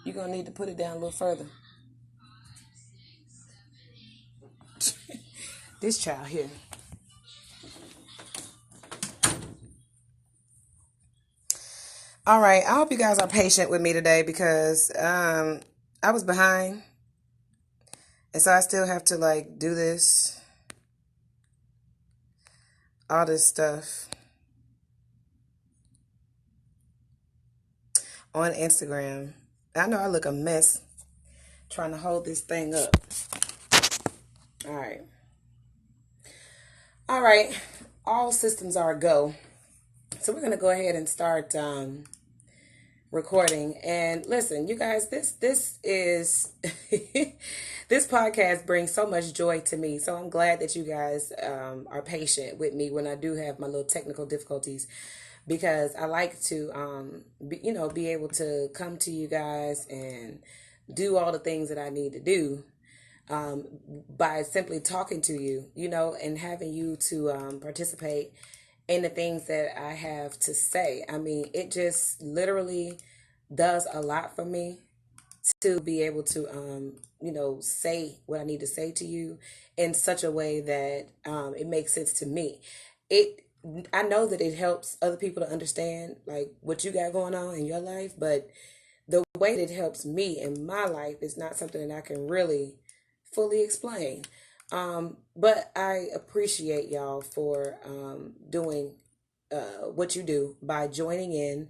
You're going to need to put it down a little further. This child here. All right. I hope you guys are patient with me today because I was behind. And so I still have to like do this, all this stuff on Instagram. I know I look a mess trying to hold this thing up. All right. All right. All systems are a go. So we're going to go ahead and start recording. And listen, you guys, this is this podcast brings so much joy to me. So I'm glad that you guys are patient with me when I do have my little technical difficulties, because I like to be able to come to you guys and do all the things that I need to do by simply talking to you, and having you to participate in the things that I have to say. I mean, it just literally does a lot for me to be able to, say what I need to say to you in such a way that it makes sense to me. It, I know that it helps other people to understand like what you got going on in your life, but the way that it helps me in my life is not something that I can really fully explain. But I appreciate y'all for doing what you do by joining in,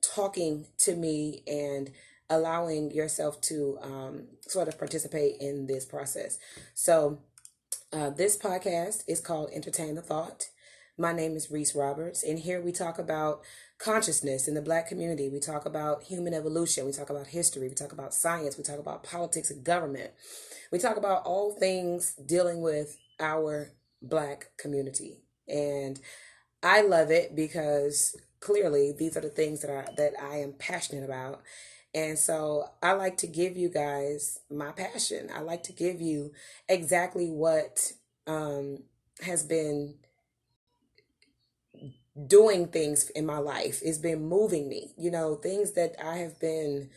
talking to me, and allowing yourself to sort of participate in this process. So, this podcast is called Entertain the Thought. My name is Reese Roberts, and here we talk about consciousness in the Black community. We talk about human evolution. We talk about history. We talk about science. We talk about politics and government. We talk about all things dealing with our Black community. And I love it because clearly these are the things that I am passionate about. And so I like to give you guys my passion. I like to give you exactly what has been doing things in my life. It's been moving me, things that I have been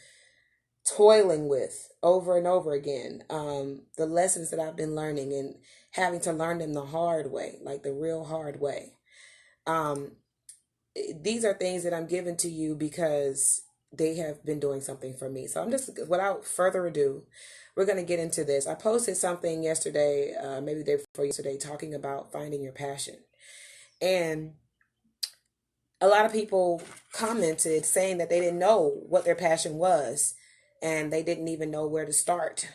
toiling with over and over again. The lessons that I've been learning and having to learn them the hard way, like the real hard way. Um, these are things that I'm giving to you because they have been doing something for me. So I'm just, without further ado, we're going to get into this. I posted something yesterday, maybe the day before yesterday, talking about finding your passion. And a lot of people commented saying that they didn't know what their passion was, and they didn't even know where to start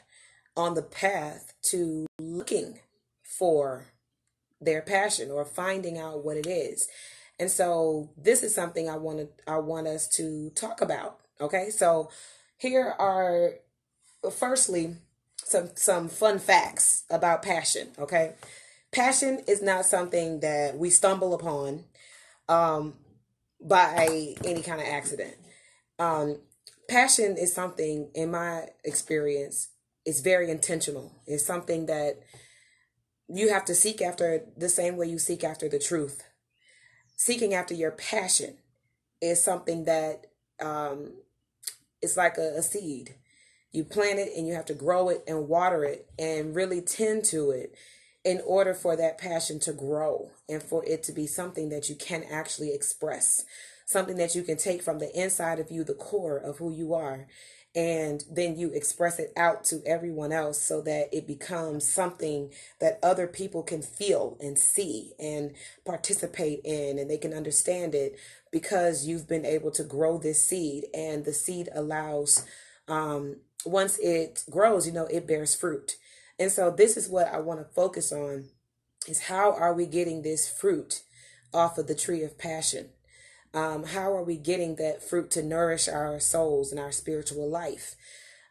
on the path to looking for their passion or finding out what it is. And so this is something I want us to talk about. Okay? So here are firstly some fun facts about passion, okay? Passion is not something that we stumble upon um by any kind of accident. Um Passion is something, in my experience, is very intentional. It's something that you have to seek after the same way you seek after the truth. Seeking after your passion is something that um, it's like a seed. You plant it and you have to grow it and water it and really tend to it in order for that passion to grow and for it to be something that you can actually express, something that you can take from the inside of you, the core of who you are, and then you express it out to everyone else so that it becomes something that other people can feel and see and participate in, and they can understand it because you've been able to grow this seed, and the seed allows, once it grows, it bears fruit. And so this is what I want to focus on, is how are we getting this fruit off of the tree of passion? How are we getting that fruit to nourish our souls and our spiritual life?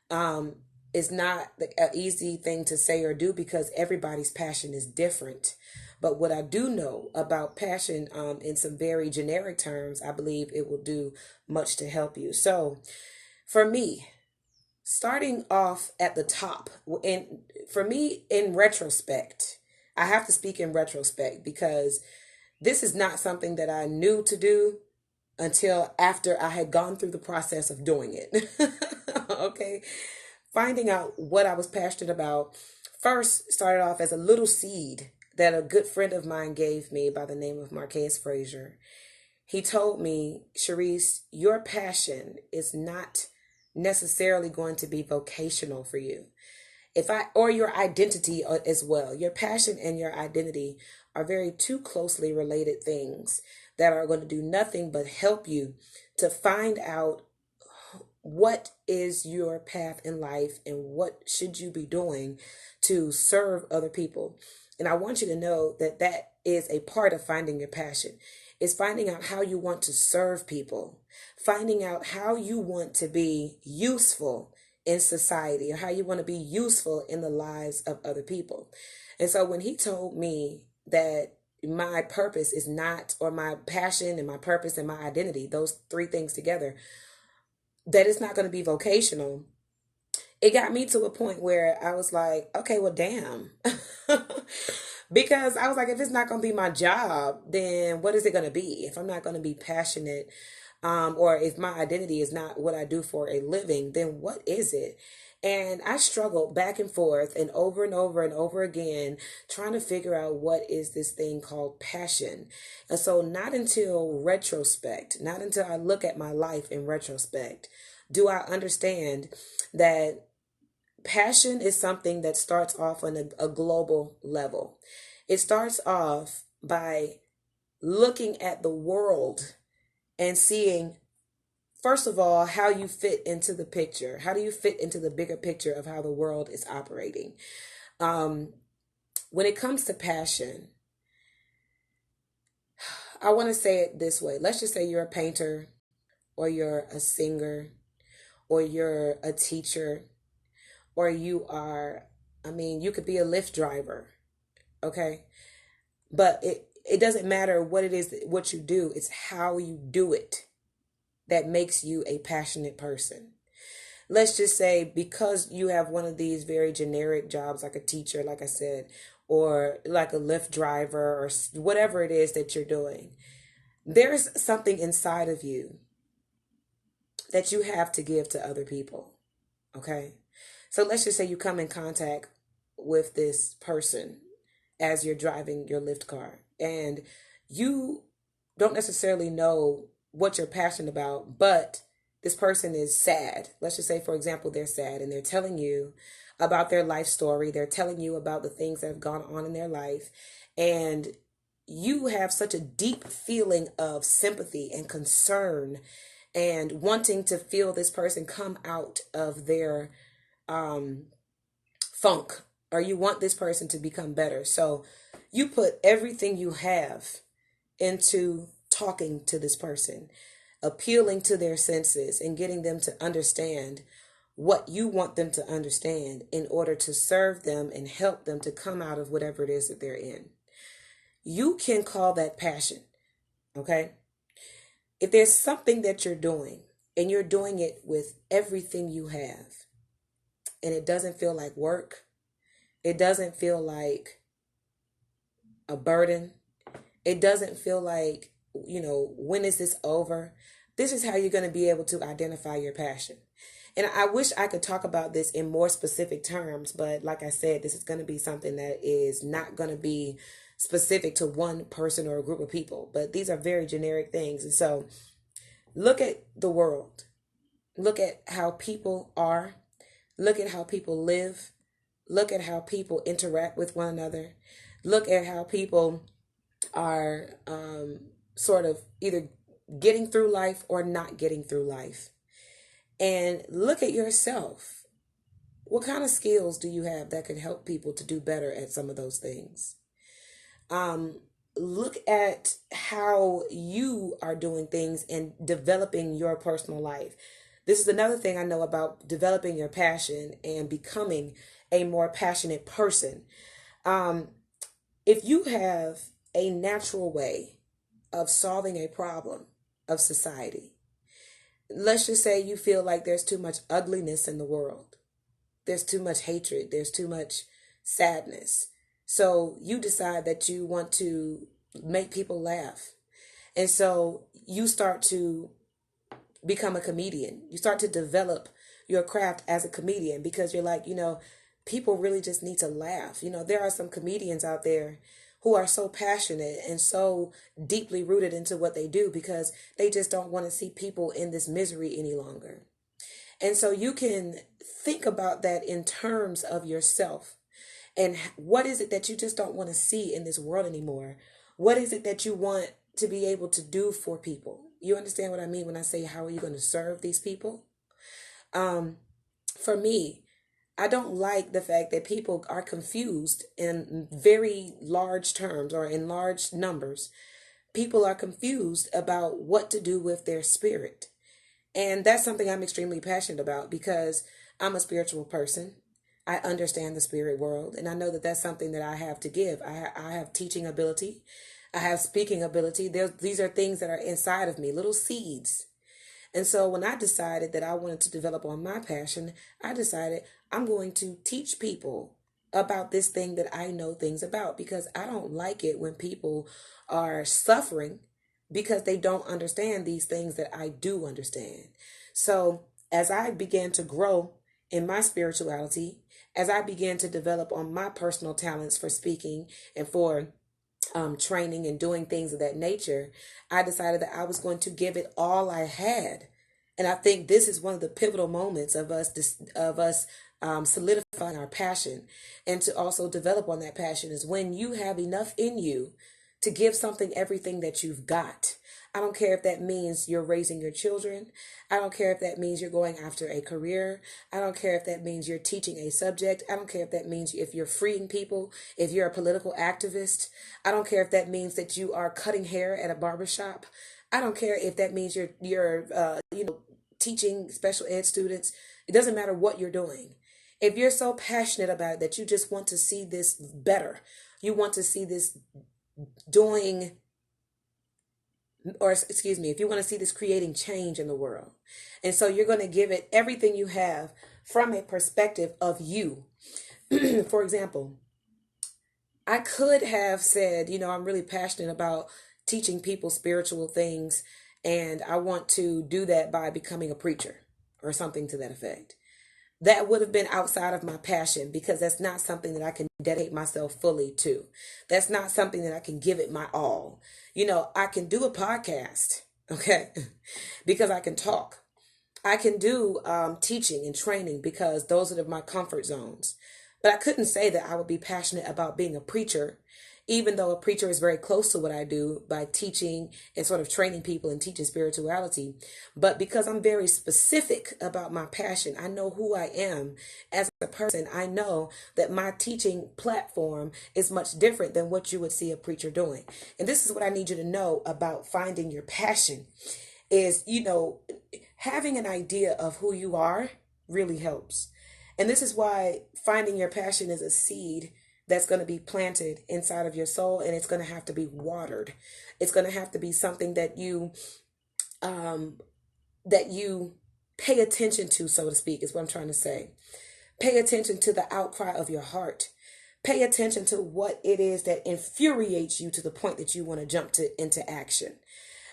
Um, it's not an easy thing to say or do because everybody's passion is different. But what I do know about passion, in some very generic terms, I believe it will do much to help you. So for me, starting off at the top, and for me, in retrospect, I have to speak in retrospect because this is not something that I knew to do. until after I had gone through the process of doing it. Okay. Finding out what I was passionate about first started off as a little seed that a good friend of mine gave me by the name of Marquez Frazier. He told me, Sharice, your passion is not necessarily going to be vocational for you. Or your identity as well. Your passion and your identity are very two closely related things that are going to do nothing but help you to find out what is your path in life and what should you be doing to serve other people. And I want you to know that that is a part of finding your passion. Is finding out how you want to serve people, finding out how you want to be useful in society, or how you want to be useful in the lives of other people. And so when he told me that my purpose is not, or my passion and my purpose and my identity, those three things together, that it's not going to be vocational, it got me to a point where I was like, okay, well, damn. Because I was like, if it's not going to be my job, then what is it going to be? If I'm not going to be passionate, or if my identity is not what I do for a living, then what is it? And I struggled back and forth and over and over again, trying to figure out what is this thing called passion. And so not until retrospect, not until I look at my life in retrospect, do I understand that passion is something that starts off on a global level. It starts off by looking at the world and seeing, first of all, how you fit into the picture. How do you fit into the bigger picture of how the world is operating? When it comes to passion, I want to say it this way. Let's just say you're a painter, or you're a singer, or you're a teacher, or you are, you could be a Lyft driver, okay? But it doesn't matter what it is, what you do, it's how you do it that makes you a passionate person. Let's just say because you have one of these very generic jobs, like a teacher, like I said, or like a Lyft driver, or whatever it is that you're doing, there's something inside of you that you have to give to other people, okay? So let's just say you come in contact with this person as you're driving your Lyft car, and you don't necessarily know what you're passionate about, but this person is sad. Let's just say, for example, they're sad and they're telling you about their life story. They're telling you about the things that have gone on in their life. And you have such a deep feeling of sympathy and concern and wanting to feel this person come out of their funk, or you want this person to become better. So you put everything you have into talking to this person, appealing to their senses and getting them to understand what you want them to understand in order to serve them and help them to come out of whatever it is that they're in. You can call that passion, okay? If there's something that you're doing and you're doing it with everything you have, and it doesn't feel like work, it doesn't feel like a burden, it doesn't feel like, when is this over? This is how you're going to be able to identify your passion. And I wish I could talk about this in more specific terms, but like I said, this is going to be something that is not going to be specific to one person or a group of people, but these are very generic things. And so look at the world, look at how people are, look at how people live, look at how people interact with one another, look at how people are sort of either getting through life or not getting through life. And look at yourself. What kind of skills do you have that could help people to do better at some of those things? Look at how you are doing things and developing your personal life. This is another thing I know about developing your passion and becoming a more passionate person. If you have a natural way of solving a problem of society, let's just say you feel like there's too much ugliness in the world. There's too much hatred. There's too much sadness. So you decide that you want to make people laugh. And so you start to become a comedian. You start to develop your craft as a comedian because you're like, people really just need to laugh. There are some comedians out there who are so passionate and so deeply rooted into what they do because they just don't want to see people in this misery any longer. And so you can think about that in terms of yourself. And what is it that you just don't want to see in this world anymore? What is it that you want to be able to do for people? You understand what I mean when I say, how are you going to serve these people? For me, I don't like the fact that people are confused in very large terms or in large numbers. People are confused about what to do with their spirit. And that's something I'm extremely passionate about because I'm a spiritual person. I understand the spirit world, and I know that that's something that I have to give. I have teaching ability. I have speaking ability. These are things that are inside of me, little seeds. And so when I decided that I wanted to develop on my passion, I decided I'm going to teach people about this thing that I know things about because I don't like it when people are suffering because they don't understand these things that I do understand. So as I began to grow in my spirituality, as I began to develop on my personal talents for speaking and for training and doing things of that nature, I decided that I was going to give it all I had. And I think this is one of the pivotal moments of us solidifying our passion and to also develop on that passion is when you have enough in you to give something everything that you've got. I don't care if that means you're raising your children. I don't care if that means you're going after a career. I don't care if that means you're teaching a subject. I don't care if that means if you're freeing people, if you're a political activist. I don't care if that means that you are cutting hair at a barbershop. I don't care if that means you're teaching special ed students. It doesn't matter what you're doing. If you're so passionate about it that you just want to see this better, you want to see this doing, or excuse me, if you want to see this creating change in the world. And so you're going to give it everything you have from a perspective of you. For example, I could have said, I'm really passionate about teaching people spiritual things, and I want to do that by becoming a preacher or something to that effect. That would have been outside of my passion because that's not something that I can dedicate myself fully to. That's not something that I can give it my all. I can do a podcast, okay, because I can talk. I can do teaching and training because those are my comfort zones. But I couldn't say that I would be passionate about being a preacher, even though a preacher is very close to what I do by teaching and sort of training people and teaching spirituality. But because I'm very specific about my passion, I know who I am as a person. I know that my teaching platform is much different than what you would see a preacher doing. And this is what I need you to know about finding your passion is, having an idea of who you are really helps. And this is why finding your passion is a seed that's going to be planted inside of your soul, and it's going to have to be watered. It's going to have to be something that you pay attention to, so to speak, is what I'm trying to say. Pay attention to the outcry of your heart. Pay attention to what it is that infuriates you to the point that you want to jump into action.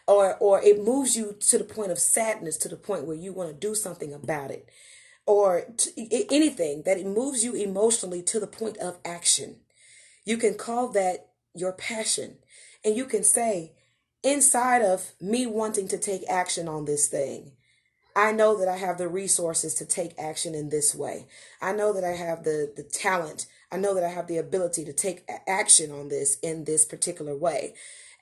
Or it moves you to the point of sadness, to the point where you want to do something about it. Or anything that it moves you emotionally to the point of action. You can call that your passion. And you can say, inside of me wanting to take action on this thing, I know that I have the resources to take action in this way. I know that I have the talent. I know that I have the ability to take action on this in this particular way.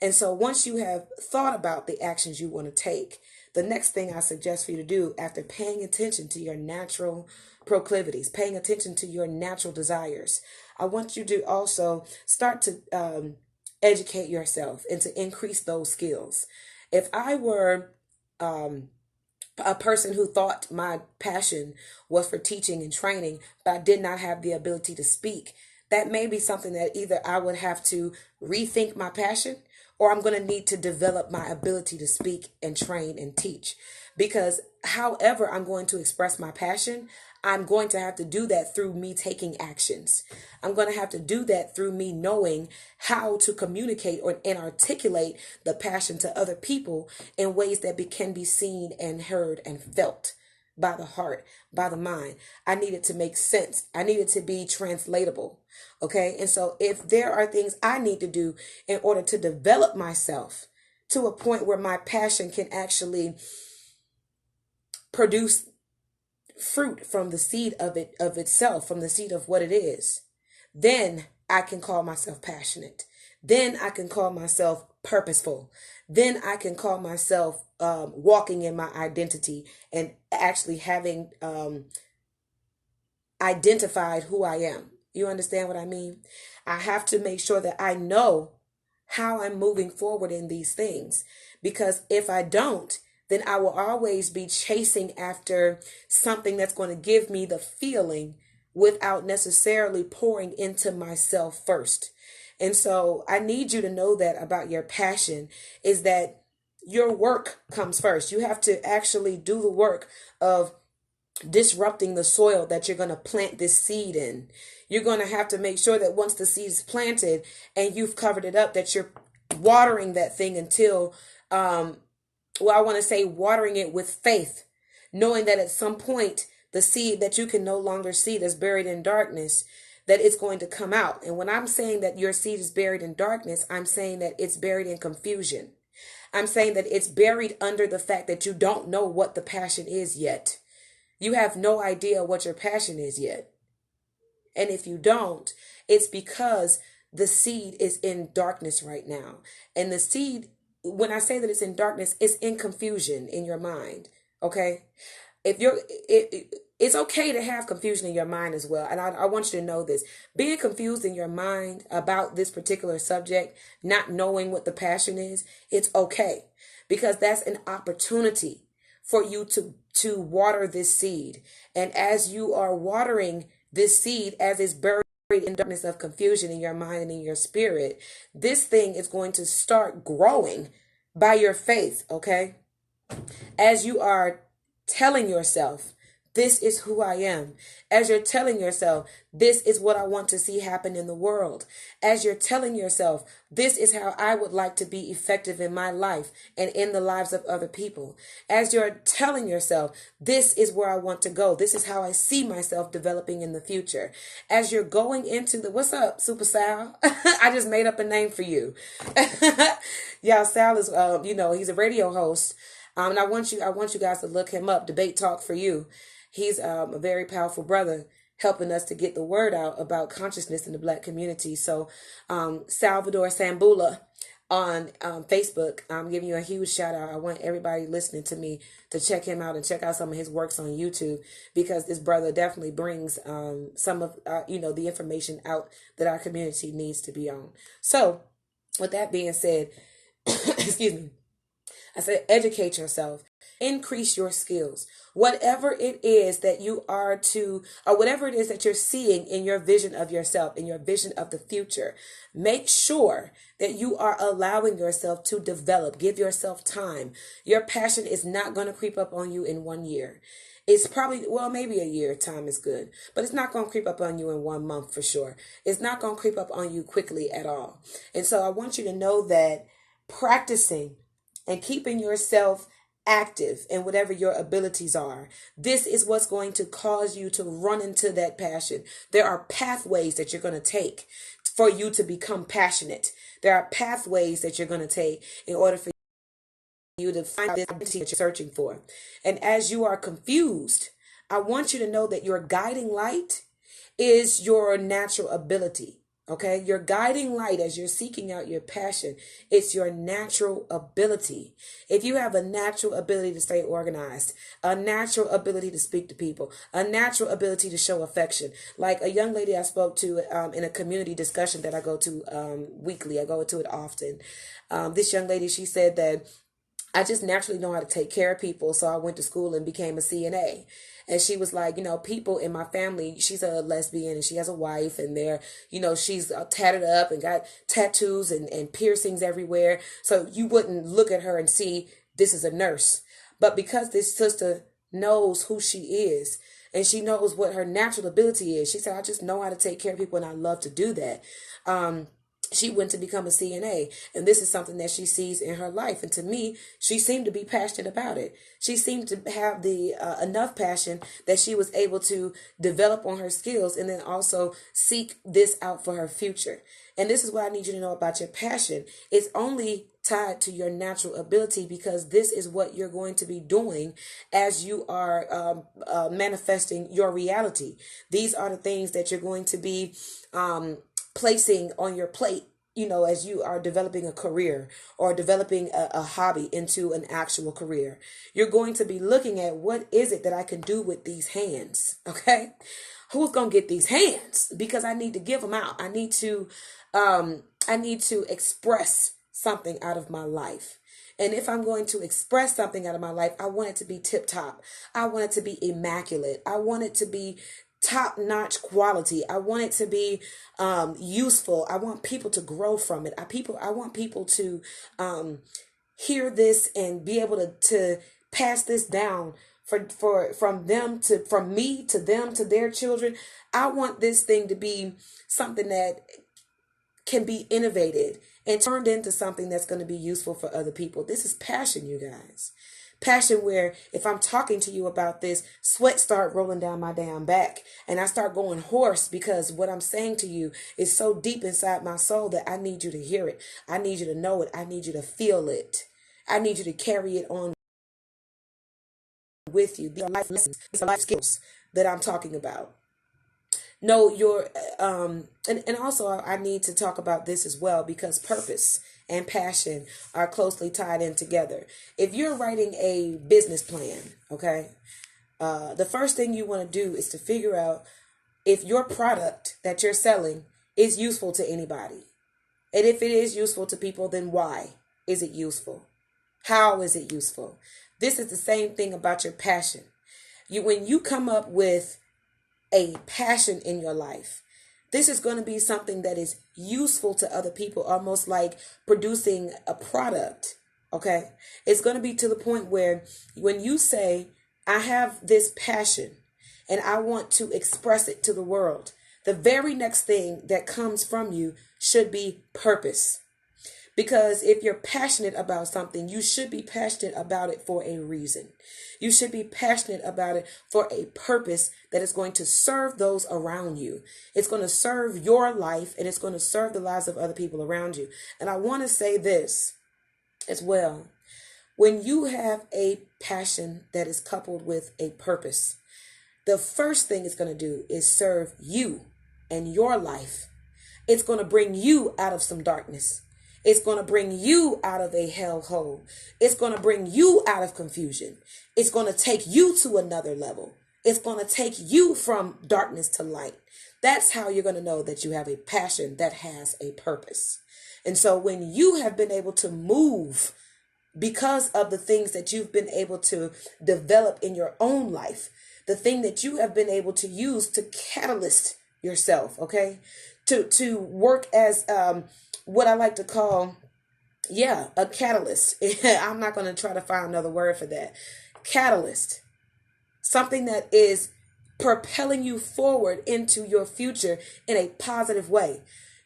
And so once you have thought about the actions you want to take, the next thing I suggest for you to do after paying attention to your natural proclivities, paying attention to your natural desires, I want you to also start to educate yourself and to increase those skills. If I were a person who thought my passion was for teaching and training, but I did not have the ability to speak, that may be something that either I would have to rethink my passion, or I'm going to need to develop my ability to speak and train and teach. Because however I'm going to express my passion, I'm going to have to do that through me taking actions. I'm going to have to do that through me knowing how to communicate and articulate the passion to other people in ways that can be seen and heard and felt by the heart, by the mind. I need it to make sense. I need it to be translatable. Okay. And so if there are things I need to do in order to develop myself to a point where my passion can actually produce fruit from the seed of itself, from the seed of what it is, then I can call myself passionate. Then I can call myself purposeful. Then I can call myself walking in my identity and actually having identified who I am. You understand what I mean? I have to make sure that I know how I'm moving forward in these things, because if I don't, then I will always be chasing after something that's going to give me the feeling without necessarily pouring into myself first. And so I need you to know that about your passion is that your work comes first. You have to actually do the work of disrupting the soil that you're going to plant this seed in. You're going to have to make sure that once the seed is planted and you've covered it up, that you're watering that thing until, I want to say watering it with faith, knowing that at some point, the seed that you can no longer see that's buried in darkness, that it's going to come out. And when I'm saying that your seed is buried in darkness, I'm saying that it's buried in confusion. I'm saying that it's buried under the fact that you don't know what the passion is yet. You have no idea what your passion is yet. And if you don't, it's because the seed is in darkness right now. And the seed, when I say that it's in darkness, it's in confusion in your mind. Okay? It's okay to have confusion in your mind as well. And I want you to know this. Being confused in your mind about this particular subject, not knowing what the passion is, it's okay. Because that's an opportunity for you to water this seed. And as you are watering this seed, as it's buried in darkness of confusion in your mind and in your spirit, this thing is going to start growing by your faith, okay? As you are telling yourself, this is who I am. As you're telling yourself, this is what I want to see happen in the world. As you're telling yourself, this is how I would like to be effective in my life and in the lives of other people. As you're telling yourself, this is where I want to go. This is how I see myself developing in the future. As you're going into what's up, Super Sal? I just made up a name for you. Yeah, Sal is, he's a radio host. And I want you guys to look him up. Debate Talk for You. He's a very powerful brother helping us to get the word out about consciousness in the Black community. So Salvador Sambula on Facebook, I'm giving you a huge shout out. I want everybody listening to me to check him out and check out some of his works on YouTube, because this brother definitely brings some of the information out that our community needs to be on. So with that being said, excuse me, I said, educate yourself, increase your skills, whatever it is that you are to, or whatever it is that you're seeing in your vision of yourself, in your vision of the future. Make sure that you are allowing yourself to develop. Give yourself time. Your passion is not going to creep up on you in 1 year. It's probably, maybe a year time is good, but it's not going to creep up on you in 1 month for sure. It's not going to creep up on you quickly at all. And so I want you to know that practicing and keeping yourself active in whatever your abilities are, this is what's going to cause you to run into that passion. There are pathways that you're going to take for you to become passionate. There are pathways that you're going to take in order for you to find this identity that you're searching for. And as you are confused, I want you to know that your guiding light is your natural ability. Okay, your guiding light as you're seeking out your passion, it's your natural ability. If you have a natural ability to stay organized, a natural ability to speak to people, a natural ability to show affection, like a young lady I spoke to in a community discussion that I go to weekly, I go to it often. This young lady, she said that I just naturally know how to take care of people. So I went to school and became a CNA. And she was like, people in my family, she's a lesbian and she has a wife, and she's tatted up and got tattoos and piercings everywhere. So you wouldn't look at her and see this is a nurse. But because this sister knows who she is and she knows what her natural ability is, she said, I just know how to take care of people and I love to do that. She went to become a CNA, and this is something that she sees in her life. And to me, she seemed to be passionate about it. She seemed to have the enough passion that she was able to develop on her skills and then also seek this out for her future. And this is what I need you to know about your passion. It's only tied to your natural ability, because this is what you're going to be doing as you are manifesting your reality. These are the things that you're going to be placing on your plate, as you are developing a career or developing a hobby into an actual career. You're going to be looking at, what is it that I can do with these hands? Okay. Who's going to get these hands? Because I need to give them out. I need to express something out of my life. And if I'm going to express something out of my life, I want it to be tip top. I want it to be immaculate. I want it to be top-notch quality. I want it to be useful. I want people to grow from it. I want people to hear this and be able to pass this down from me to them to their children. I want this thing to be something that can be innovated and turned into something that's going to be useful for other people. This is passion, you guys. Passion where if I'm talking to you about this, sweat start rolling down my damn back and I start going hoarse, because what I'm saying to you is so deep inside my soul that I need you to hear it. I need you to know it. I need you to feel it. I need you to carry it on with you. These are life lessons. These are life skills that I'm talking about. Know your and also I need to talk about this as well, because purpose and passion are closely tied in together. If you're writing a business plan, okay, the first thing you want to do is to figure out if your product that you're selling is useful to anybody. And if it is useful to people, then why is it useful? How is it useful? This is the same thing about your passion. When you come up with a passion in your life, this is going to be something that is useful to other people, almost like producing a product. Okay. It's going to be to the point where when you say, I have this passion and I want to express it to the world, the very next thing that comes from you should be purpose. Because if you're passionate about something, you should be passionate about it for a reason. You should be passionate about it for a purpose that is going to serve those around you. It's going to serve your life and it's going to serve the lives of other people around you. And I want to say this as well. When you have a passion that is coupled with a purpose, the first thing it's going to do is serve you and your life. It's going to bring you out of some darkness. It's going to bring you out of a hellhole. It's going to bring you out of confusion. It's going to take you to another level. It's going to take you from darkness to light. That's how you're going to know that you have a passion that has a purpose. And so when you have been able to move because of the things that you've been able to develop in your own life, the thing that you have been able to use to catalyst yourself, okay, to work as what I like to call, a catalyst. I'm not going to try to find another word for that. Catalyst. Something that is propelling you forward into your future in a positive way.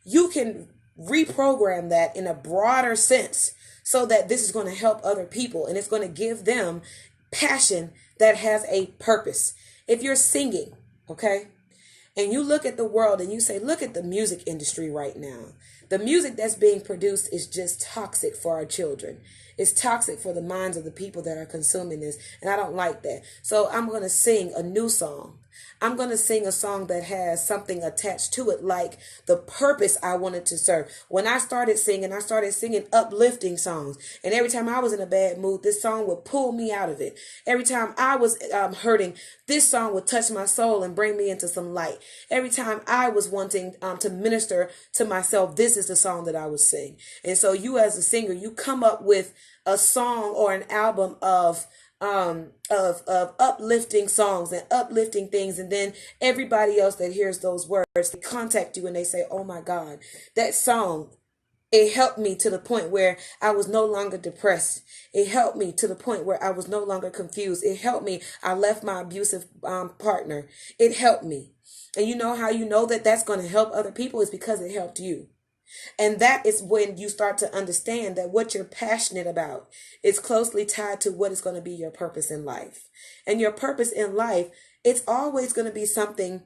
You can reprogram that in a broader sense so that this is going to help other people and it's going to give them passion that has a purpose. If you're singing, okay, and you look at the world and you say, look at the music industry right now. The music that's being produced is just toxic for our children. It's toxic for the minds of the people that are consuming this. And I don't like that. So I'm going to sing a new song. I'm going to sing a song that has something attached to it, like the purpose I wanted to serve. When I started singing uplifting songs. And every time I was in a bad mood, this song would pull me out of it. Every time I was hurting, this song would touch my soul and bring me into some light. Every time I was wanting to minister to myself, this this is the song that I would sing. And so you as a singer, you come up with a song or an album of uplifting songs and uplifting things, and then everybody else that hears those words, they contact you and they say, oh my God, that song, it helped me to the point where I was no longer depressed. It helped me to the point where I was no longer confused. It helped me. I left my abusive partner. It helped me. And you know how you know that that's going to help other people is because it helped you. And that is when you start to understand that what you're passionate about is closely tied to what is going to be your purpose in life. And your purpose in life, it's always going to be something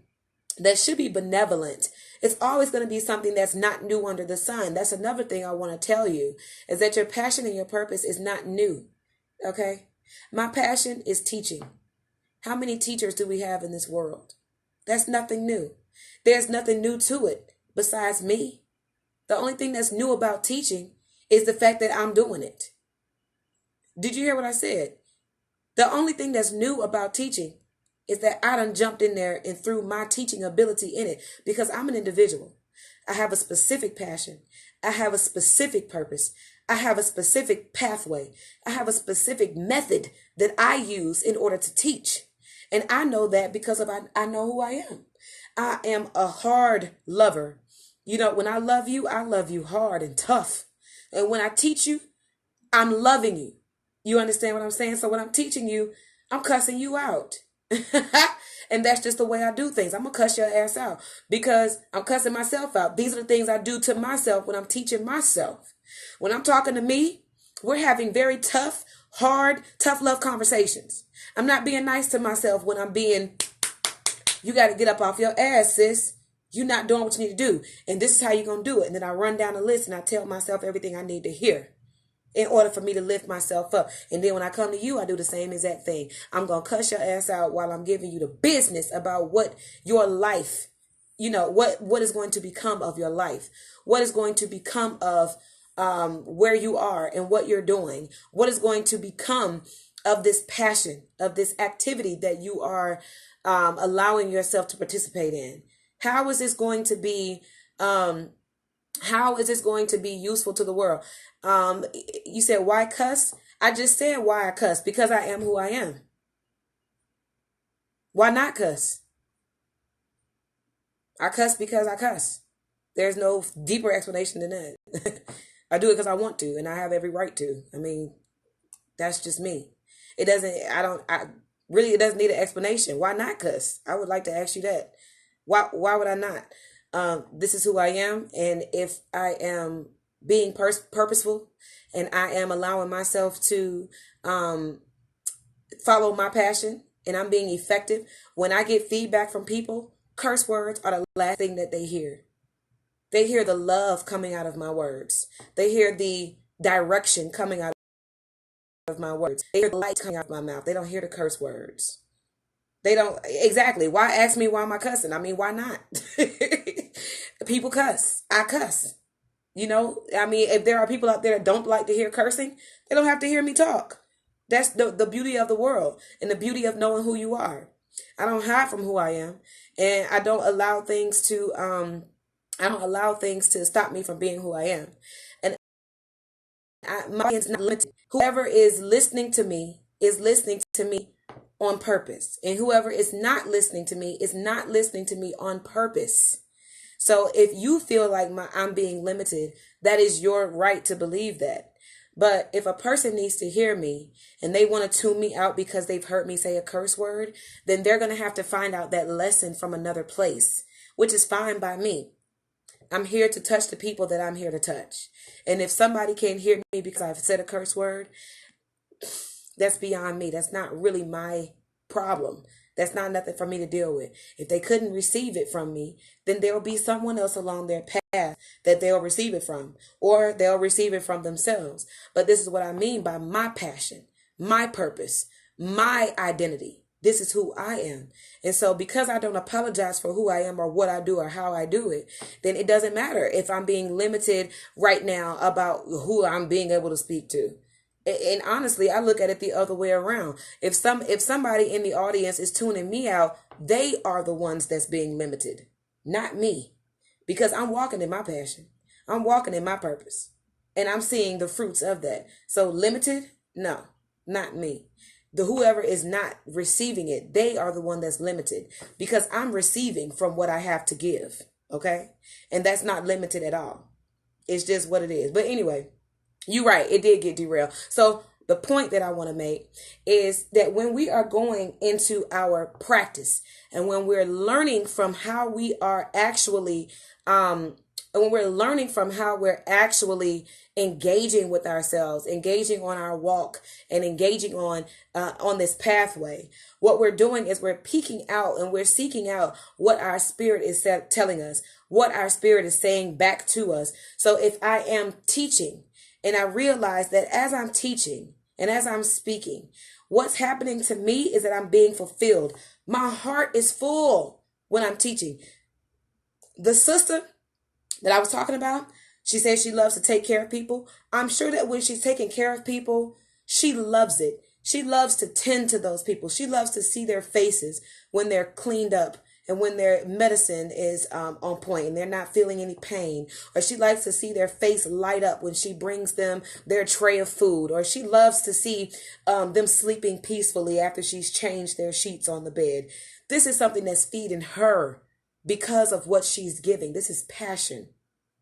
that should be benevolent. It's always going to be something that's not new under the sun. That's another thing I want to tell you, is that your passion and your purpose is not new. Okay? My passion is teaching. How many teachers do we have in this world? That's nothing new. There's nothing new to it besides me. The only thing that's new about teaching is the fact that I'm doing it. Did you hear what I said? The only thing that's new about teaching is that I done jumped in there and threw my teaching ability in it, because I'm an individual. I have a specific passion. I have a specific purpose. I have a specific pathway. I have a specific method that I use in order to teach. And I know that because I know who I am. I am a hard lover. You know, when I love you hard and tough. And when I teach you, I'm loving you. You understand what I'm saying? So when I'm teaching you, I'm cussing you out. And that's just the way I do things. I'm going to cuss your ass out because I'm cussing myself out. These are the things I do to myself when I'm teaching myself. When I'm talking to me, we're having very tough, hard, tough love conversations. I'm not being nice to myself when I'm being, you got to get up off your ass, sis. You're not doing what you need to do. And this is how you're going to do it. And then I run down the list and I tell myself everything I need to hear in order for me to lift myself up. And then when I come to you, I do the same exact thing. I'm going to cuss your ass out while I'm giving you the business about what your life, you know, what is going to become of your life. What is going to become of where you are and what you're doing. What is going to become of this passion, of this activity that you are allowing yourself to participate in. How is this going to be, how is this going to be useful to the world? You said, why cuss? I just said why I cuss, because I am who I am. Why not cuss? I cuss because I cuss. There's no deeper explanation than that. I do it because I want to, and I have every right to. I mean, that's just me. It doesn't need an explanation. Why not cuss? I would like to ask you that. Why would I not? This is who I am. And if I am being purposeful and I am allowing myself to follow my passion and I'm being effective, when I get feedback from people, curse words are the last thing that they hear. They hear the love coming out of my words. They hear the direction coming out of my words. They hear the light coming out of my mouth. They don't hear the curse words. They don't. Exactly. Why ask me why am I cussing? I mean, why not? People cuss. I cuss. You know, I mean, if there are people out there that don't like to hear cursing, they don't have to hear me talk. That's the beauty of the world and the beauty of knowing who you are. I don't hide from who I am, and I don't allow things to stop me from being who I am. And my audience is not limited. Whoever is listening to me is listening to me on purpose. And whoever is not listening to me is not listening to me on purpose. So if you feel like I'm being limited, that is your right to believe that. But if a person needs to hear me and they want to tune me out because they've heard me say a curse word, then they're going to have to find out that lesson from another place, which is fine by me. I'm here to touch the people that I'm here to touch. And if somebody can't hear me because I've said a curse word, that's beyond me. That's not really my problem. That's not nothing for me to deal with. If they couldn't receive it from me, then there'll be someone else along their path that they'll receive it from, or they'll receive it from themselves. But this is what I mean by my passion, my purpose, my identity. This is who I am. And so because I don't apologize for who I am or what I do or how I do it, then it doesn't matter if I'm being limited right now about who I'm being able to speak to. And honestly, I look at it the other way around. If somebody in the audience is tuning me out, they are the ones that's being limited, not me, because I'm walking in my passion. I'm walking in my purpose and I'm seeing the fruits of that. So limited? No, not me. The whoever is not receiving it, they are the one that's limited because I'm receiving from what I have to give. Okay. And that's not limited at all. It's just what it is. But anyway, you're right. It did get derailed. So the point that I want to make is that when we are going into our practice and when we're learning from how we are actually, when we're learning from how we're actually engaging with ourselves, engaging on our walk and engaging on this pathway, what we're doing is we're peeking out and we're seeking out what our spirit is telling us, what our spirit is saying back to us. So if I am teaching and I realize that as I'm teaching and as I'm speaking, what's happening to me is that I'm being fulfilled. My heart is full when I'm teaching. The sister that I was talking about, she says she loves to take care of people. I'm sure that when she's taking care of people, she loves it. She loves to tend to those people. She loves to see their faces when they're cleaned up and when their medicine is on point and they're not feeling any pain. Or she likes to see their face light up when she brings them their tray of food. Or she loves to see them sleeping peacefully after she's changed their sheets on the bed. This is something that's feeding her because of what she's giving. This is passion.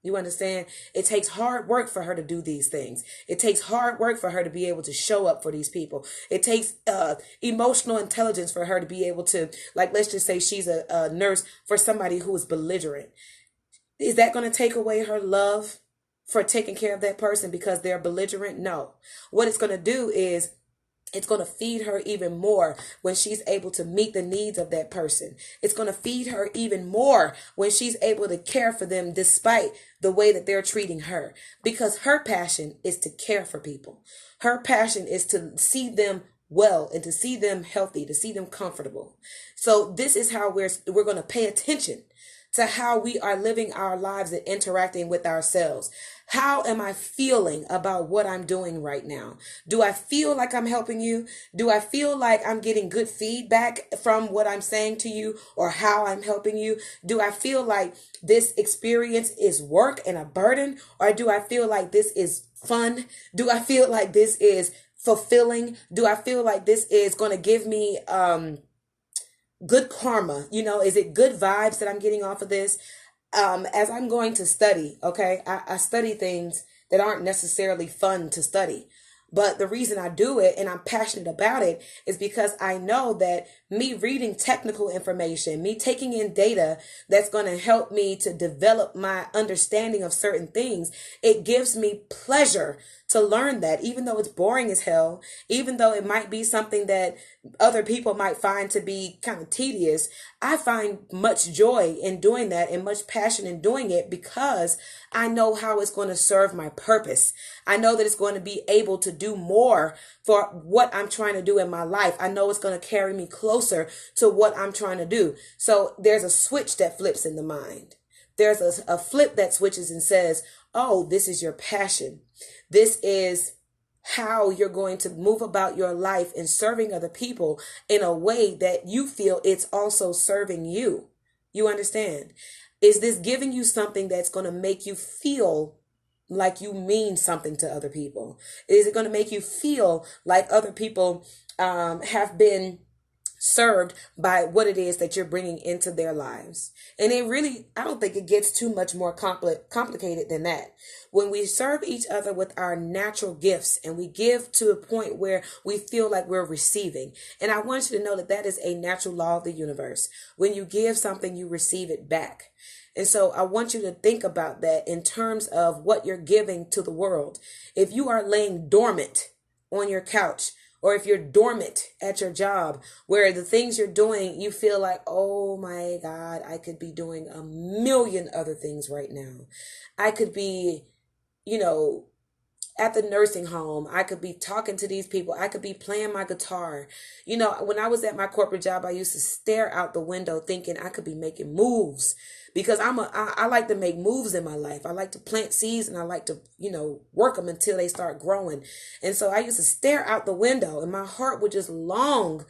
You understand? It takes hard work for her to do these things. It takes hard work for her to be able to show up for these people. It takes emotional intelligence for her to be able to, like, let's just say she's a nurse for somebody who is belligerent. Is that going to take away her love for taking care of that person because they're belligerent? No. What it's going to do is it's going to feed her even more when she's able to meet the needs of that person. It's going to feed her even more when she's able to care for them despite the way that they're treating her. Because her passion is to care for people. Her passion is to see them well and to see them healthy, to see them comfortable. So this is how we're going to pay attention to how we are living our lives and interacting with ourselves. How am I feeling about what I'm doing right now? Do I feel like I'm helping you? Do I feel like I'm getting good feedback from what I'm saying to you or how I'm helping you? Do I feel like this experience is work and a burden? Or do I feel like this is fun? Do I feel like this is fulfilling? Do I feel like this is going to give me good karma? Is it good vibes that I'm getting off of this? As I'm going to study, okay, I study things that aren't necessarily fun to study. But the reason I do it and I'm passionate about it is because I know that me reading technical information, me taking in data that's going to help me to develop my understanding of certain things, it gives me pleasure to learn that, even though it's boring as hell, even though it might be something that other people might find to be kind of tedious. I find much joy in doing that and much passion in doing it because I know how it's going to serve my purpose. I know that it's going to be able to do more for what I'm trying to do in my life. I know it's going to carry me closer to what I'm trying to do. So there's a switch that flips in the mind. There's a flip that switches and says, oh, this is your passion. This is how you're going to move about your life and serving other people in a way that you feel it's also serving you. You understand? Is this giving you something that's going to make you feel like you mean something to other people? Is it going to make you feel like other people have been served by what it is that you're bringing into their lives? And I don't think it gets too much more complicated than that. When we serve each other with our natural gifts and we give to a point where we feel like we're receiving. And I want you to know that that is a natural law of the universe. When you give something, you receive it back. And so I want you to think about that in terms of what you're giving to the world. If you are laying dormant on your couch, or if you're dormant at your job, where the things you're doing, you feel like, oh my God, I could be doing a million other things right now. I could be, at the nursing home. I could be talking to these people. I could be playing my guitar. When I was at my corporate job, I used to stare out the window thinking I could be making moves because I like to make moves in my life. I like to plant seeds and I like to, work them until they start growing. And so I used to stare out the window and my heart would just long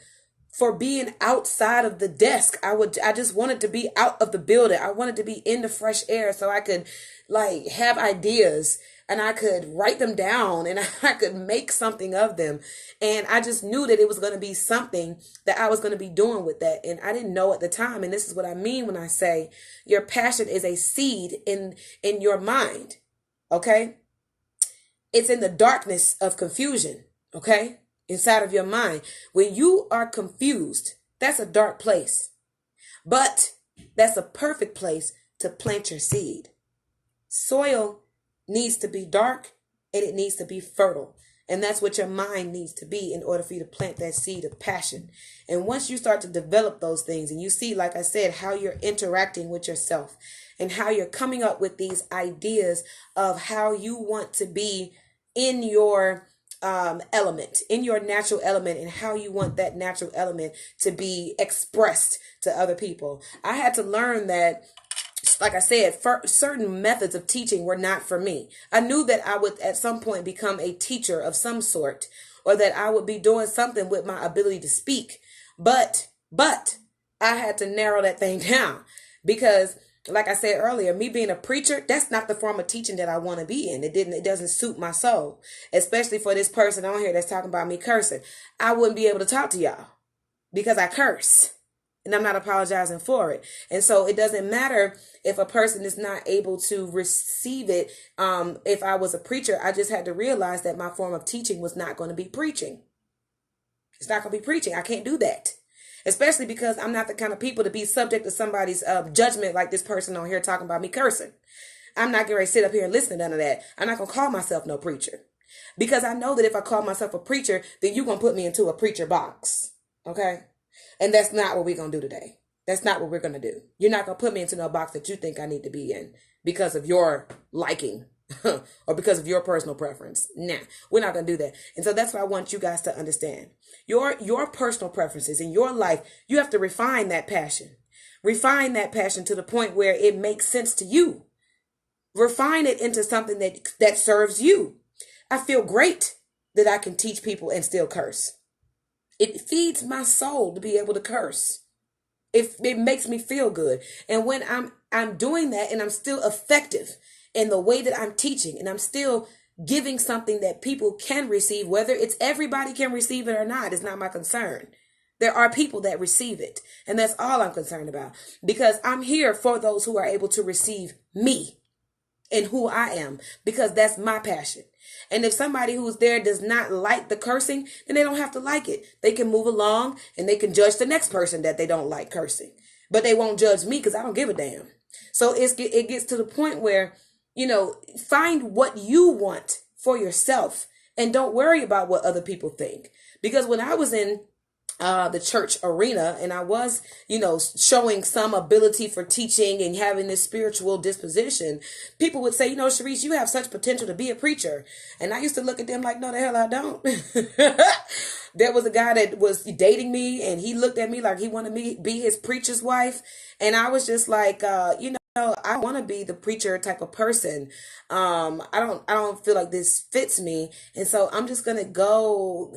for being outside of the desk. I just wanted to be out of the building. I wanted to be in the fresh air so I could like have ideas and I could write them down and I could make something of them. And I just knew that it was going to be something that I was going to be doing with that. And I didn't know at the time. And this is what I mean when I say your passion is a seed in your mind. Okay. It's in the darkness of confusion. Okay. Inside of your mind. When you are confused, that's a dark place. But that's a perfect place to plant your seed. Soil needs to be dark and it needs to be fertile. And that's what your mind needs to be in order for you to plant that seed of passion. And once you start to develop those things and you see, like I said, how you're interacting with yourself and how you're coming up with these ideas of how you want to be in your element, in your natural element, and how you want that natural element to be expressed to other people. I had to learn that, like I said, certain methods of teaching were not for me. I knew that I would at some point become a teacher of some sort, or that I would be doing something with my ability to speak. But I had to narrow that thing down because, like I said earlier, me being a preacher, that's not the form of teaching that I want to be in. It doesn't suit my soul, especially for this person on here that's talking about me cursing. I wouldn't be able to talk to y'all because I curse. And I'm not apologizing for it. And so it doesn't matter if a person is not able to receive it. If I was a preacher, I just had to realize that my form of teaching was not going to be preaching. It's not going to be preaching. I can't do that. Especially because I'm not the kind of people to be subject to somebody's judgment like this person on here talking about me cursing. I'm not going to sit up here and listen to none of that. I'm not going to call myself no preacher. Because I know that if I call myself a preacher, then you're going to put me into a preacher box. Okay? And that's not what we're going to do today. That's not what we're going to do. You're not going to put me into no box that you think I need to be in because of your liking or because of your personal preference. Nah, we're not going to do that. And so that's what I want you guys to understand. Your personal preferences in your life, you have to refine that passion. Refine that passion to the point where it makes sense to you. Refine it into something that serves you. I feel great that I can teach people and still curse. It feeds my soul to be able to curse. It makes me feel good. And when I'm doing that and I'm still effective in the way that I'm teaching and I'm still giving something that people can receive, whether it's everybody can receive it or not, is not my concern. There are people that receive it. And that's all I'm concerned about. Because I'm here for those who are able to receive me and who I am. Because that's my passion. And if somebody who's there does not like the cursing, then they don't have to like it. They can move along and they can judge the next person that they don't like cursing. But they won't judge me because I don't give a damn. So it gets to the point where, find what you want for yourself and don't worry about what other people think. Because when I was in the church arena and I was, showing some ability for teaching and having this spiritual disposition, people would say, Sharice, you have such potential to be a preacher. And I used to look at them like, no, the hell I don't. There was a guy that was dating me and he looked at me like he wanted me to be his preacher's wife. And I was just like, I want to be the preacher type of person. I don't feel like this fits me. And so I'm just going to go,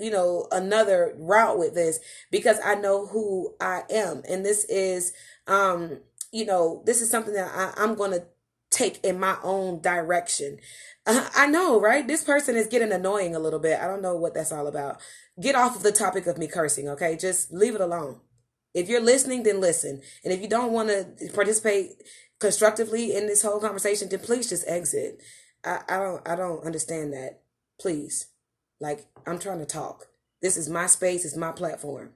another route with this because I know who I am. And this is, this is something that I'm going to take in my own direction. I know, right? This person is getting annoying a little bit. I don't know what that's all about. Get off of the topic of me cursing. Okay. Just leave it alone. If you're listening, then listen. And if you don't want to participate constructively in this whole conversation, then please just exit. I don't understand that. Please. Like, I'm trying to talk. This is my space, it's my platform.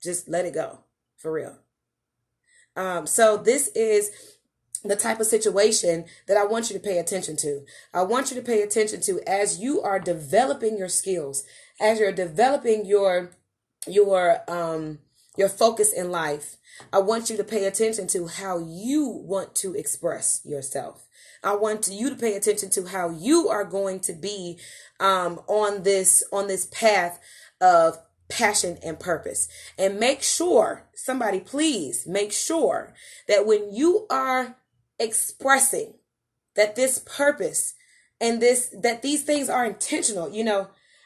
Just let it go. For real. So this is the type of situation that I want you to pay attention to. I want you to pay attention to as you are developing your skills, as you're developing your focus in life. I want you to pay attention to how you want to express yourself. I want you to pay attention to how you are going to be on this path of passion and purpose. And make sure, somebody please make sure that when you are expressing that this purpose and that these things are intentional,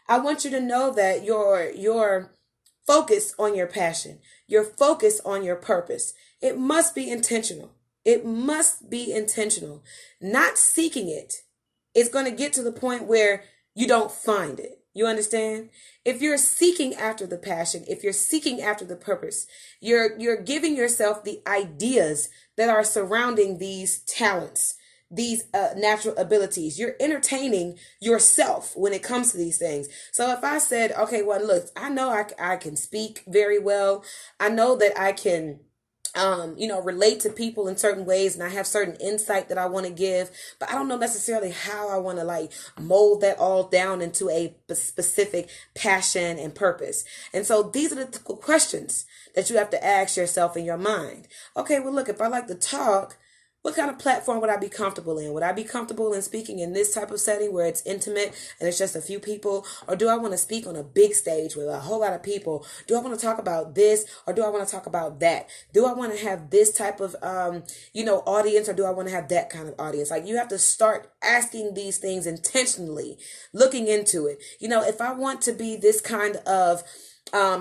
I want you to know that your focus on your passion, your focus on your purpose. It must be intentional. It must be intentional. Not seeking it is going to get to the point where you don't find it. You understand? If you're seeking after the passion, if you're seeking after the purpose, you're giving yourself the ideas that are surrounding these talents, these natural abilities. You're entertaining yourself when it comes to these things. So if I said, okay, well, look, I know I can speak very well. I know that I can relate to people in certain ways, and I have certain insight that I want to give, but I don't know necessarily how I want to like mold that all down into a specific passion and purpose. And so these are the questions that you have to ask yourself in your mind. Okay, well, look, if I like to talk, what kind of platform would I be comfortable in? Would I be comfortable in speaking in this type of setting where it's intimate and it's just a few people? Or do I want to speak on a big stage with a whole lot of people? Do I want to talk about this or do I want to talk about that? Do I want to have this type of, audience, or do I want to have that kind of audience? Like, you have to start asking these things intentionally, looking into it. If I want to be this kind of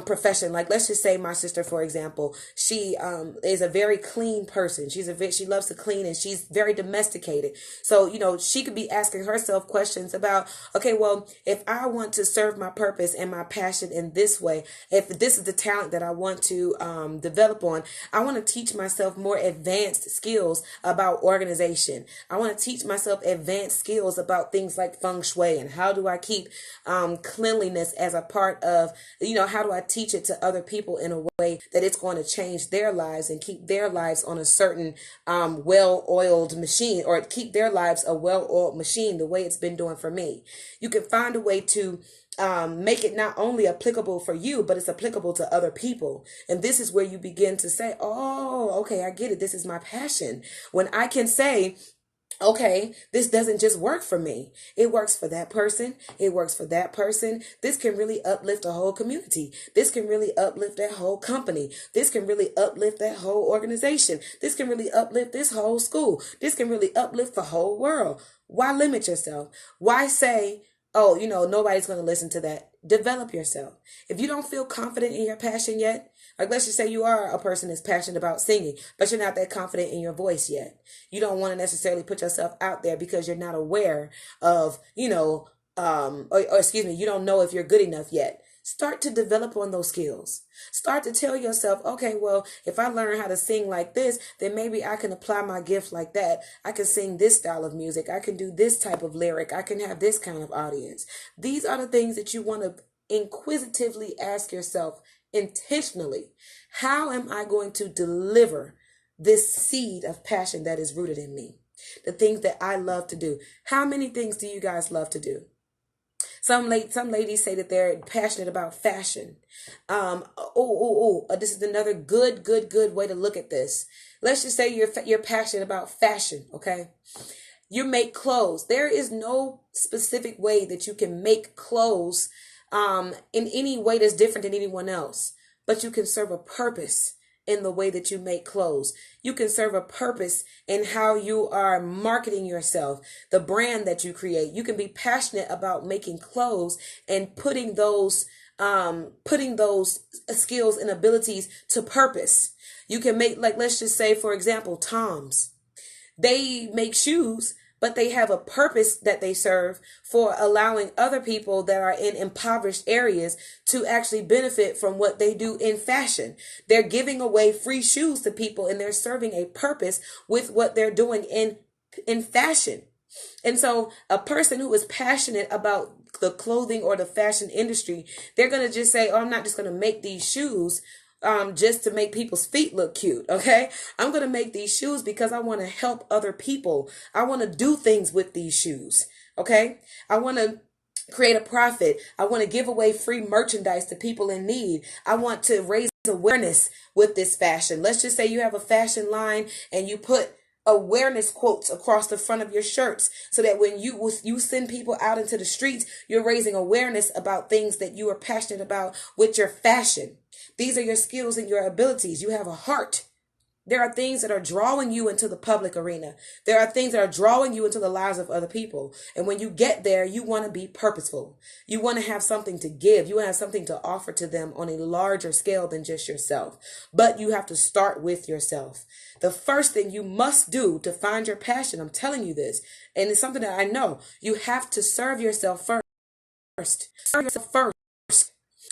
profession, like let's just say my sister, for example, she is a very clean person. She loves to clean, and she's very domesticated. So she could be asking herself questions about, okay, well, if I want to serve my purpose and my passion in this way, if this is the talent that I want to develop on, I want to teach myself more advanced skills about organization. I want to teach myself advanced skills about things like feng shui, and how do I keep cleanliness as a part of, how do I teach it to other people in a way that it's going to change their lives and keep their lives on a certain well-oiled machine, or keep their lives a well-oiled machine the way it's been doing for me. You can find a way to make it not only applicable for you, but it's applicable to other people. And this is where you begin to say, oh, okay, I get it. This is my passion. When I can say, okay, this doesn't just work for me. It works for that person. It works for that person. This can really uplift a whole community. This can really uplift that whole company. This can really uplift that whole organization. This can really uplift this whole school. This can really uplift the whole world. Why limit yourself? Why say, oh, nobody's going to listen to that? Develop yourself. If you don't feel confident in your passion yet, like let's just say you are a person that's passionate about singing, but you're not that confident in your voice yet. You don't want to necessarily put yourself out there because you're not aware of, you don't know if you're good enough yet. Start to develop on those skills. Start to tell yourself, okay, well, if I learn how to sing like this, then maybe I can apply my gift like that. I can sing this style of music. I can do this type of lyric. I can have this kind of audience. These are the things that you want to inquisitively ask yourself intentionally. How am I going to deliver this seed of passion that is rooted in me? The things that I love to do. How many things do you guys love to do? Some ladies say that they're passionate about fashion. This is another good way to look at this. Let's just say you're passionate about fashion, okay? You make clothes. There is no specific way that you can make clothes in any way that's different than anyone else. But you can serve a purpose in the way that you make clothes. You can serve a purpose in how you are marketing yourself, the brand that you create. You can be passionate about making clothes and putting those skills and abilities to purpose. You can make, like, let's just say, for example, Toms. They make shoes, but they have a purpose that they serve for allowing other people that are in impoverished areas to actually benefit from what they do in fashion. They're giving away free shoes to people, and they're serving a purpose with what they're doing in fashion. And so a person who is passionate about the clothing or the fashion industry, they're going to just say, oh, I'm not just going to make these shoes just to make people's feet look cute. Okay. I'm going to make these shoes because I want to help other people. I want to do things with these shoes. Okay. I want to create a profit. I want to give away free merchandise to people in need. I want to raise awareness with this fashion. Let's just say you have a fashion line and you put awareness quotes across the front of your shirts so that when you send people out into the streets, you're raising awareness about things that you are passionate about with your fashion. These are your skills and your abilities. You have a heart. There are things that are drawing you into the public arena. There are things that are drawing you into the lives of other people. And when you get there, you want to be purposeful. You want to have something to give. You want to have something to offer to them on a larger scale than just yourself. But you have to start with yourself. The first thing you must do to find your passion, I'm telling you this, and it's something that I know, you have to serve yourself first. Serve yourself first.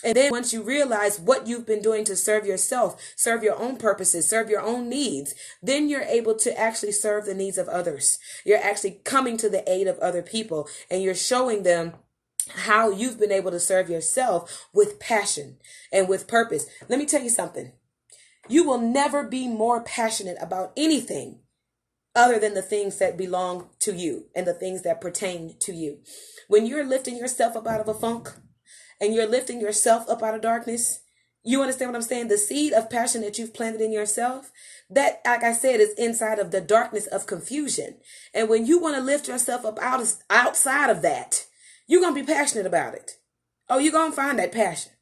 And then once you realize what you've been doing to serve yourself, serve your own purposes, serve your own needs, then you're able to actually serve the needs of others. You're actually coming to the aid of other people, and you're showing them how you've been able to serve yourself with passion and with purpose. Let me tell you something. You will never be more passionate about anything other than the things that belong to you and the things that pertain to you. When you're lifting yourself up out of a funk, and you're lifting yourself up out of darkness, you understand what I'm saying? The seed of passion that you've planted in yourself, that, like I said, is inside of the darkness of confusion. And when you want to lift yourself up outside of that, you're going to be passionate about it. Oh, you're going to find that passion.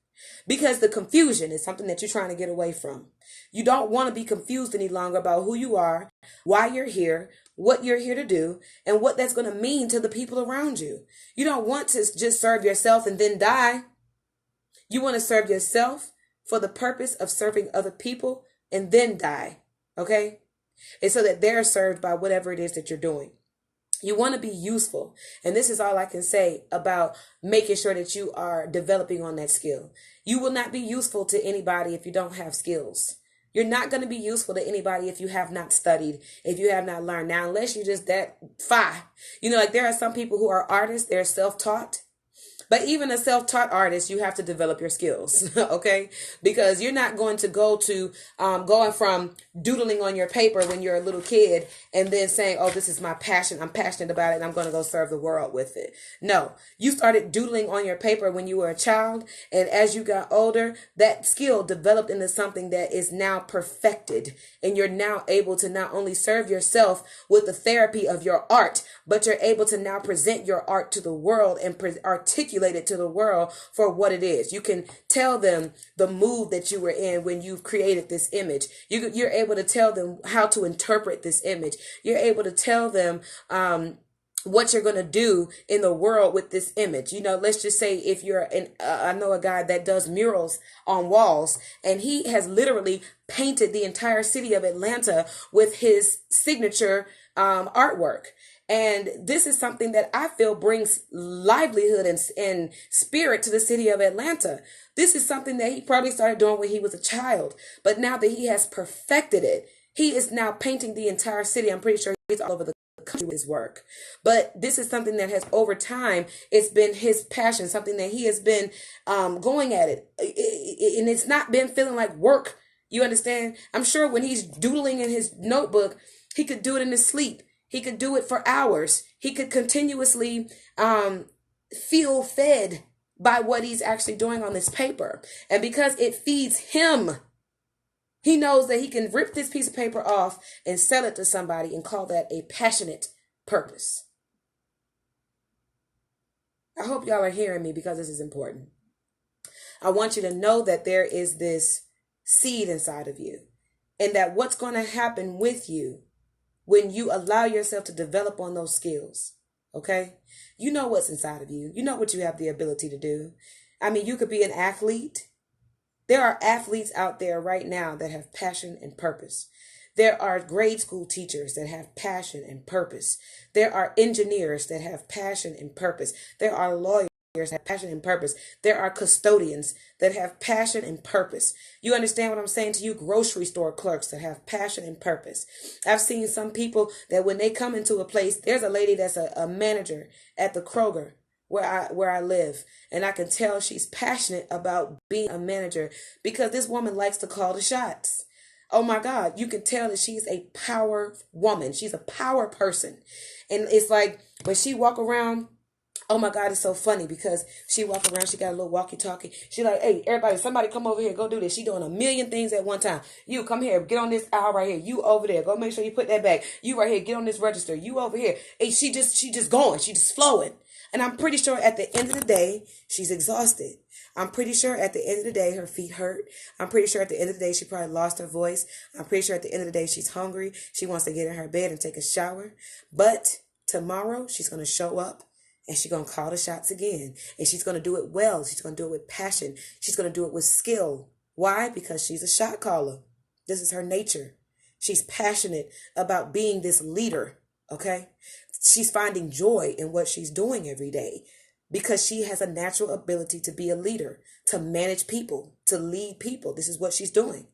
Because the confusion is something that you're trying to get away from. You don't want to be confused any longer about who you are, why you're here, what you're here to do, and what that's going to mean to the people around you. You don't want to just serve yourself and then die. You want to serve yourself for the purpose of serving other people and then die. Okay? And so that they're served by whatever it is that you're doing. You want to be useful. And this is all I can say about making sure that you are developing on that skill. You will not be useful to anybody if you don't have skills. You're not going to be useful to anybody if you have not studied, if you have not learned. Now, unless you're just that fine. Like there are some people who are artists, they're self-taught. But even a self-taught artist, you have to develop your skills, okay? Because you're not going to go to going from doodling on your paper when you're a little kid and then saying, oh, this is my passion. I'm passionate about it and I'm going to go serve the world with it. No, you started doodling on your paper when you were a child. And as you got older, that skill developed into something that is now perfected. And you're now able to not only serve yourself with the therapy of your art, but you're able to now present your art to the world and articulate it to the world for what it is. You can tell them the mood that you were in when you've created this image. You're able to tell them how to interpret this image. You're able to tell them what you're going to do in the world with this image. Let's just say if you're I know a guy that does murals on walls, and he has literally painted the entire city of Atlanta with his signature artwork. And this is something that I feel brings livelihood and spirit to the city of Atlanta. This is something that he probably started doing when he was a child. But now that he has perfected it, he is now painting the entire city. I'm pretty sure he's all over the country with his work. But this is something that has, over time, it's been his passion, something that he has been going at it. And it's not been feeling like work. You understand? I'm sure when he's doodling in his notebook, he could do it in his sleep. He could do it for hours. He could continuously feel fed by what he's actually doing on this paper. And because it feeds him, he knows that he can rip this piece of paper off and sell it to somebody and call that a passionate purpose. I hope y'all are hearing me, because this is important. I want you to know that there is this seed inside of you, and that what's going to happen with you when you allow yourself to develop on those skills, okay? You know what's inside of you. You know what you have the ability to do. I mean, you could be an athlete. There are athletes out there right now that have passion and purpose. There are grade school teachers that have passion and purpose. There are engineers that have passion and purpose. There are lawyers that have passion and purpose. There are custodians that have passion and purpose. You understand what I'm saying to you? Grocery store clerks that have passion and purpose. I've seen some people that when they come into a place, there's a lady that's a manager at the Kroger where I live, and I can tell she's passionate about being a manager because this woman likes to call the shots. Oh my God, you can tell that she's a power woman. She's a power person. And it's like when she walk around, oh my God, it's so funny because she walk around, she got a little walkie-talkie. She like, hey, everybody, somebody come over here, go do this. She doing a million things at one time. You come here, get on this aisle right here. You over there, go make sure you put that back. You right here, get on this register. You over here. Hey, she just going. She just flowing. And I'm pretty sure at the end of the day, she's exhausted. I'm pretty sure at the end of the day, her feet hurt. I'm pretty sure at the end of the day, she probably lost her voice. I'm pretty sure at the end of the day, she's hungry. She wants to get in her bed and take a shower. But tomorrow, she's going to show up and she's going to call the shots again. And she's going to do it well. She's going to do it with passion. She's going to do it with skill. Why? Because she's a shot caller. This is her nature. She's passionate about being this leader. Okay? She's finding joy in what she's doing every day because she has a natural ability to be a leader, to manage people, to lead people. This is what she's doing.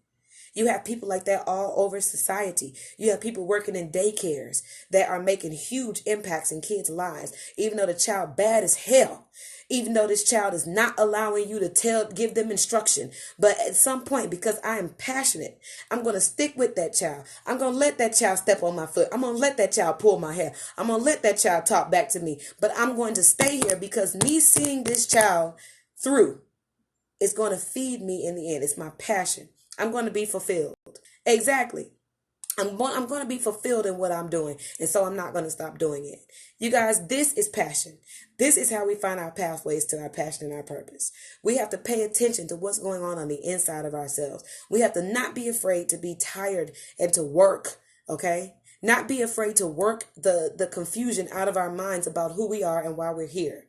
You have people like that all over society. You have people working in daycares that are making huge impacts in kids' lives, even though the child bad as hell, even though this child is not allowing you to give them instruction. But at some point, because I am passionate, I'm going to stick with that child. I'm going to let that child step on my foot. I'm going to let that child pull my hair. I'm going to let that child talk back to me. But I'm going to stay here because me seeing this child through is going to feed me in the end. It's my passion. I'm going to be fulfilled. Exactly. I'm going to be fulfilled in what I'm doing. And so I'm not going to stop doing it. You guys, this is passion. This is how we find our pathways to our passion and our purpose. We have to pay attention to what's going on the inside of ourselves. We have to not be afraid to be tired and to work. Okay. Not be afraid to work the confusion out of our minds about who we are and why we're here.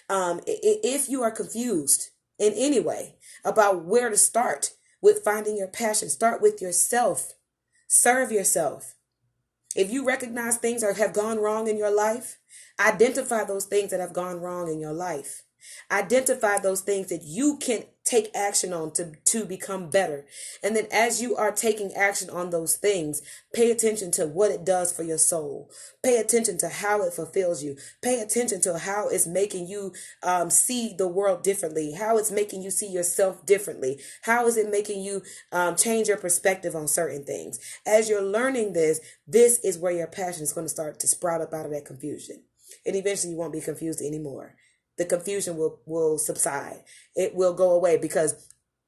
If you are confused in any way about where to start with finding your passion, start with yourself. Serve yourself. If you recognize things have gone wrong in your life, identify those things that have gone wrong in your life. Identify those things that you can take action on to become better. And then as you are taking action on those things, pay attention to what it does for your soul. Pay attention to how it fulfills you. Pay attention to how it's making you see the world differently, how it's making you see yourself differently. How is it making you change your perspective on certain things? As you're learning this is where your passion is going to start to sprout up out of that confusion. And eventually you won't be confused anymore. The confusion will subside. It will go away because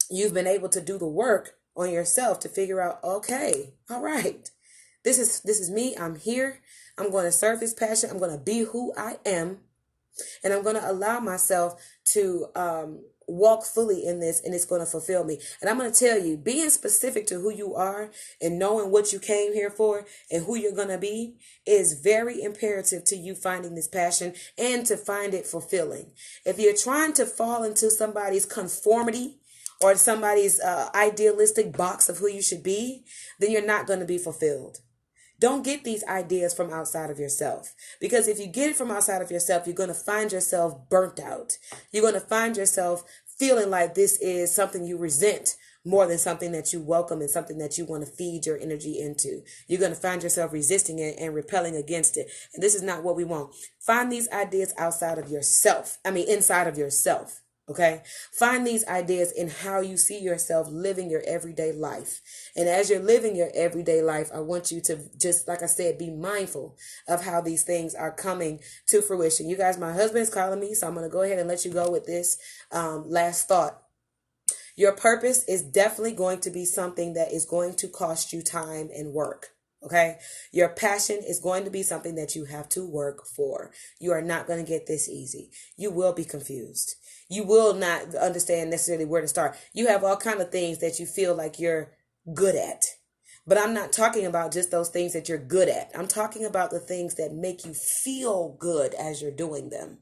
you've been able to do the work on yourself to figure out, okay, all right, this is me. I'm here. I'm going to serve this passion. I'm going to be who I am. And I'm going to allow myself to walk fully in this, and it's going to fulfill me. And I'm going to tell you, being specific to who you are and knowing what you came here for and who you're going to be is very imperative to you finding this passion and to find it fulfilling. If you're trying to fall into somebody's conformity or somebody's idealistic box of who you should be, then you're not going to be fulfilled. Don't get these ideas from outside of yourself, because if you get it from outside of yourself, you're going to find yourself burnt out. You're going to find yourself feeling like this is something you resent more than something that you welcome and something that you want to feed your energy into. You're going to find yourself resisting it and repelling against it. And this is not what we want. Find these ideas inside of yourself. Okay, find these ideas in how you see yourself living your everyday life. And as you're living your everyday life, I want you to just, like I said, be mindful of how these things are coming to fruition. You guys, my husband's calling me, so I'm going to go ahead and let you go with this last thought. Your purpose is definitely going to be something that is going to cost you time and work. Okay, your passion is going to be something that you have to work for. You are not going to get this easy. You will be confused. You will not understand necessarily where to start. You have all kinds of things that you feel like you're good at. But I'm not talking about just those things that you're good at. I'm talking about the things that make you feel good as you're doing them.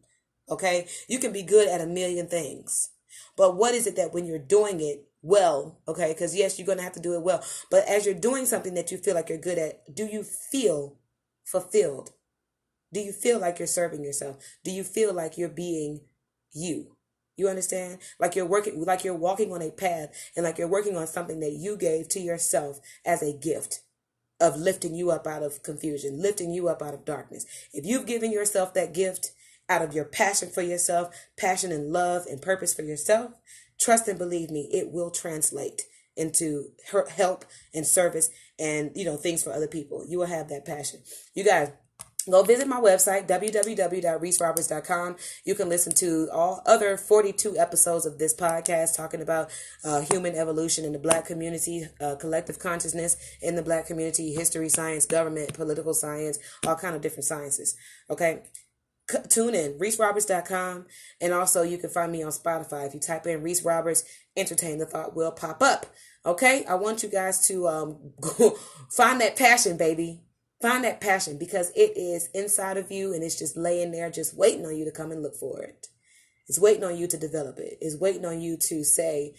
Okay? You can be good at a million things. But what is it that when you're doing it well, okay, because yes, you're going to have to do it well. But as you're doing something that you feel like you're good at, do you feel fulfilled? Do you feel like you're serving yourself? Do you feel like you're being you? You understand? Like you're walking on a path, and like you're working on something that you gave to yourself as a gift of lifting you up out of confusion, lifting you up out of darkness. If you've given yourself that gift out of your passion for yourself, passion and love and purpose for yourself, trust and believe me, it will translate into help and service and, things for other people. You will have that passion. You guys, go visit my website, www.reeseroberts.com. You can listen to all other 42 episodes of this podcast talking about human evolution in the Black community, collective consciousness in the Black community, history, science, government, political science, all kind of different sciences. Okay. Tune in, ReeseRoberts.com. And also you can find me on Spotify. If you type in Reese Roberts, Entertain the Thought will pop up. Okay? I want you guys to go find that passion, baby. Find that passion, because it is inside of you and it's just laying there, just waiting on you to come and look for it. It's waiting on you to develop it. It's waiting on you to say,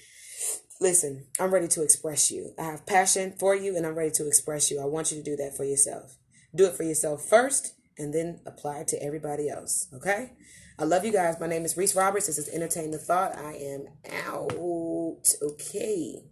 listen, I'm ready to express you. I have passion for you and I'm ready to express you. I want you to do that for yourself. Do it for yourself first and then apply it to everybody else. Okay? I love you guys. My name is Reese Roberts. This is Entertain the Thought. I am out. Okay.